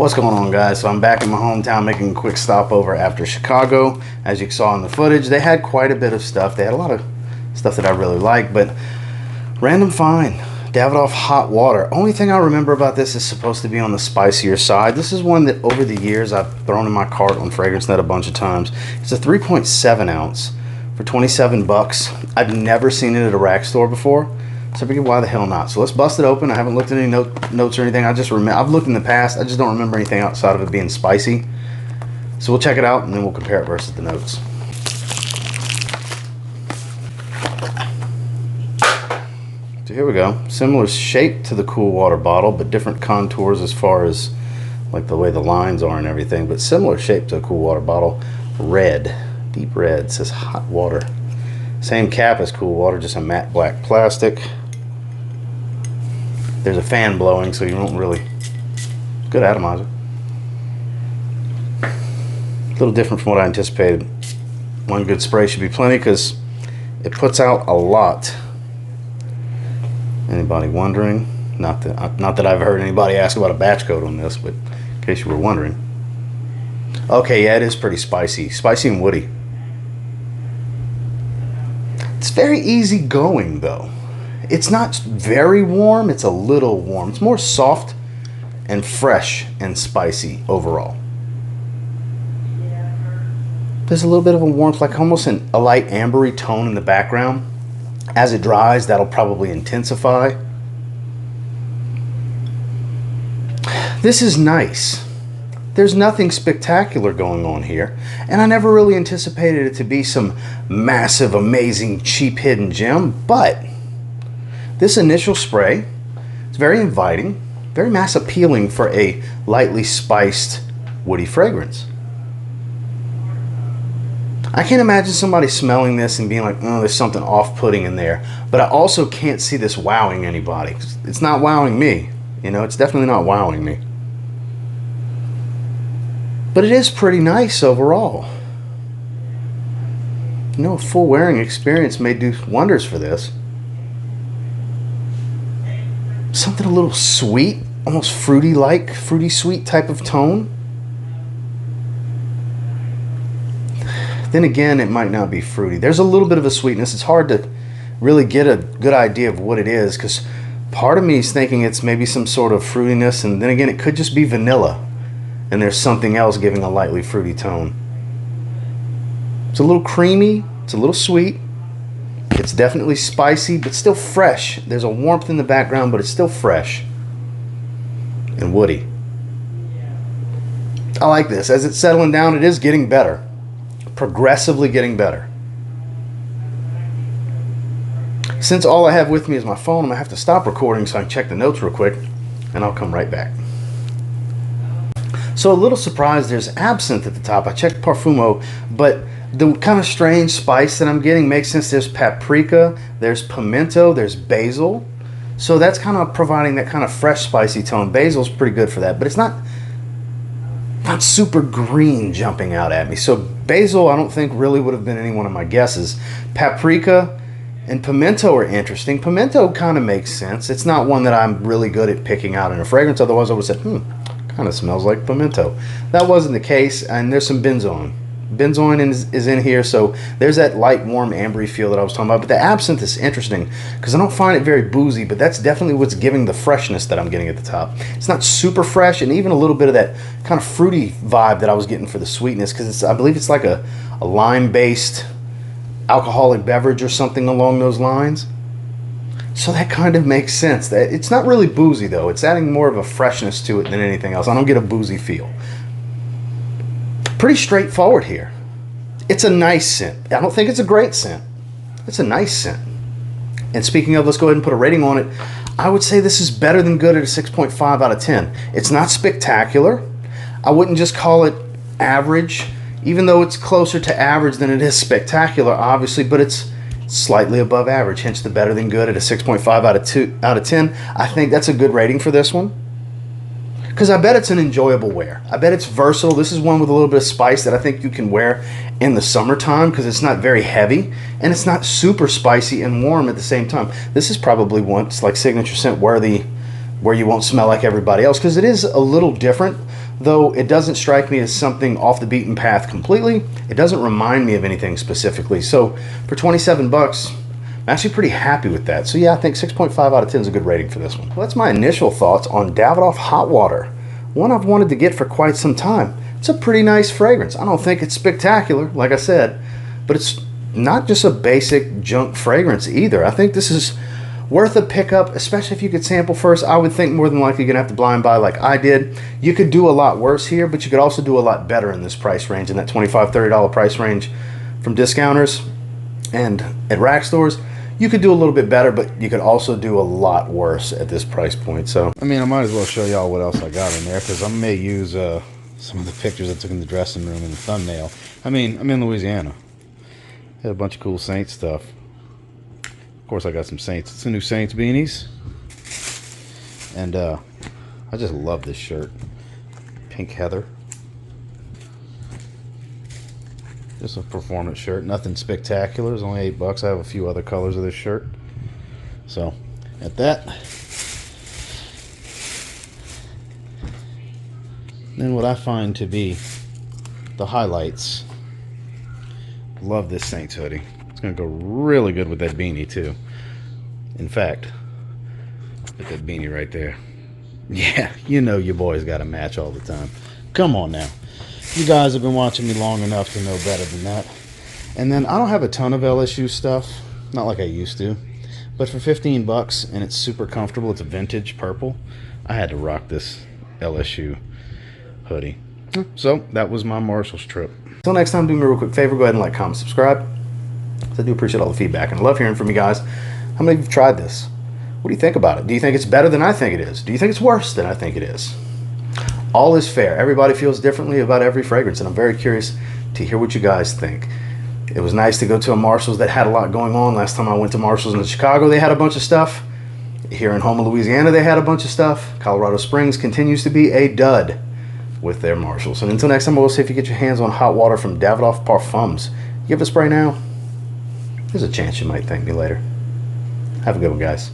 What's going on, guys? So I'm back in my hometown making a quick stopover after Chicago. As you saw in the footage, they had quite a bit of stuff. They had a lot of stuff that I really like, but random find, Davidoff hot water. Only thing I remember about this is supposed to be on the spicier side. This is one that over the years I've thrown in my cart on Fragrance Net a bunch of times. It's a 3.7 ounce for 27 bucks. I've never seen it at a rack store before. So I figured, why the hell not? So let's bust it open. I haven't looked at any notes or anything. I just remember, I've looked in the past. I just don't remember anything outside of it being spicy. So we'll check it out and then we'll compare it versus the notes. So here we go. Similar shape to the cool water bottle, but different contours as far as like the way the lines are and everything. But similar shape to a cool water bottle. Red, deep red. It says hot water. Same cap as cool water, just a matte black plastic. There's a fan blowing, so you won't really... Good atomizer. A little different from what I anticipated. One good spray should be plenty because it puts out a lot. Anybody wondering? Not that I've heard anybody ask about a batch code on this, but in case you were wondering. Okay, yeah, it is pretty spicy. Spicy and woody. It's very easy going though. It's not very warm, it's a little warm. It's more soft and fresh and spicy overall. There's a little bit of a warmth, like almost a light ambery tone in the background. As it dries, that'll probably intensify. This is nice. There's nothing spectacular going on here, and I never really anticipated it to be some massive, amazing, cheap hidden gem, but this initial spray, it's very inviting, very mass appealing for a lightly spiced woody fragrance. I can't imagine somebody smelling this and being like, oh, there's something off-putting in there, but I also can't see this wowing anybody. It's not wowing me, you know, it's definitely not wowing me. But it is pretty nice overall. You know, a full wearing experience may do wonders for this. Something a little sweet, almost fruity-like, fruity sweet type of tone. Then again, it might not be fruity. There's a little bit of a sweetness. It's hard to really get a good idea of what it is because part of me is thinking it's maybe some sort of fruitiness, and then again, it could just be vanilla. And there's something else giving a lightly fruity tone. It's a little creamy, it's a little sweet, it's definitely spicy, but still fresh. There's a warmth in the background, but it's still fresh and woody. I like this. As it's settling down, it is getting better, progressively getting better. Since all I have with me is my phone, I'm gonna have to stop recording so I can check the notes real quick, and I'll come right back. So a little surprised there's absinthe at the top. I checked Parfumo, but the kind of strange spice that I'm getting makes sense. There's paprika, there's pimento, there's basil. So that's kind of providing that kind of fresh spicy tone. Basil's pretty good for that, but it's not super green jumping out at me. So basil I don't think really would have been any one of my guesses. Paprika and pimento are interesting. Pimento kind of makes sense. It's not one that I'm really good at picking out in a fragrance. Otherwise I would have said, kind of smells like pimento. That wasn't the case, and there's some benzoin. Benzoin is in here, so there's that light, warm, ambery feel that I was talking about. But the absinthe is interesting because I don't find it very boozy, but that's definitely what's giving the freshness that I'm getting at the top. It's not super fresh, and even a little bit of that kind of fruity vibe that I was getting for the sweetness, because I believe it's like a lime-based alcoholic beverage or something along those lines. So that kind of makes sense. It's not really boozy though. It's adding more of a freshness to it than anything else. I don't get a boozy feel. Pretty straightforward here. It's a nice scent. I don't think it's a great scent. It's a nice scent. And speaking of, let's go ahead and put a rating on it. I would say this is better than good at a 6.5 out of 10. It's not spectacular. I wouldn't just call it average, even though it's closer to average than it is spectacular, obviously, but it's slightly above average, hence the better than good at a 6.5 out of 10. I think that's a good rating for this one because I bet it's an enjoyable wear. I bet it's versatile. This is one with a little bit of spice that I think you can wear in the summertime because it's not very heavy and it's not super spicy and warm at the same time. This is probably one, it's like signature scent worthy, where you won't smell like everybody else because it is a little different. Though it doesn't strike me as something off the beaten path completely, it doesn't remind me of anything specifically. So for 27 bucks, I'm actually pretty happy with that. So yeah, I think 6.5 out of 10 is a good rating for this one. Well, that's my initial thoughts on Davidoff Hot Water. One I've wanted to get for quite some time. It's a pretty nice fragrance. I don't think it's spectacular, like I said, but it's not just a basic junk fragrance either. I think this is worth a pickup, especially if you could sample first. I would think more than likely you're gonna have to blind buy like I did. You could do a lot worse here, but you could also do a lot better in this price range, in that $25, $30 price range from discounters and at rack stores. You could do a little bit better, but you could also do a lot worse at this price point. So I mean, I might as well show y'all what else I got in there, because I may use some of the pictures I took in the dressing room in the thumbnail. I mean, I'm in Louisiana. Had a bunch of cool Saints stuff. Of course, I got some Saints. It's the new Saints beanies. And I just love this shirt. Pink Heather. Just a performance shirt. Nothing spectacular. It's only $8. I have a few other colors of this shirt. So, at that. Then what I find to be the highlights. Love this Saints hoodie. It's going to go really good with that beanie too. In fact, look at that beanie right there. Yeah, you know your boy's got a match all the time. Come on now. You guys have been watching me long enough to know better than that. And then I don't have a ton of LSU stuff. Not like I used to. But for 15 bucks and it's super comfortable, it's a vintage purple, I had to rock this LSU hoodie. So that was my Marshall's trip. Until next time, do me a real quick favor. Go ahead and like, comment, subscribe. I do appreciate all the feedback, and I love hearing from you guys. How many of you have tried this? What do you think about it? Do you think it's better than I think it is? Do you think it's worse than I think it is? All is fair. Everybody feels differently about every fragrance, and I'm very curious to hear what you guys think. It was nice to go to a Marshall's that had a lot going on. Last time I went to Marshall's in Chicago, they had a bunch of stuff. Here in Houma, Louisiana, they had a bunch of stuff. Colorado Springs continues to be a dud with their Marshalls. And until next time, I will say, if you get your hands on hot water from Davidoff Parfums, give it a spray now. There's a chance you might thank me later. Have a good one, guys.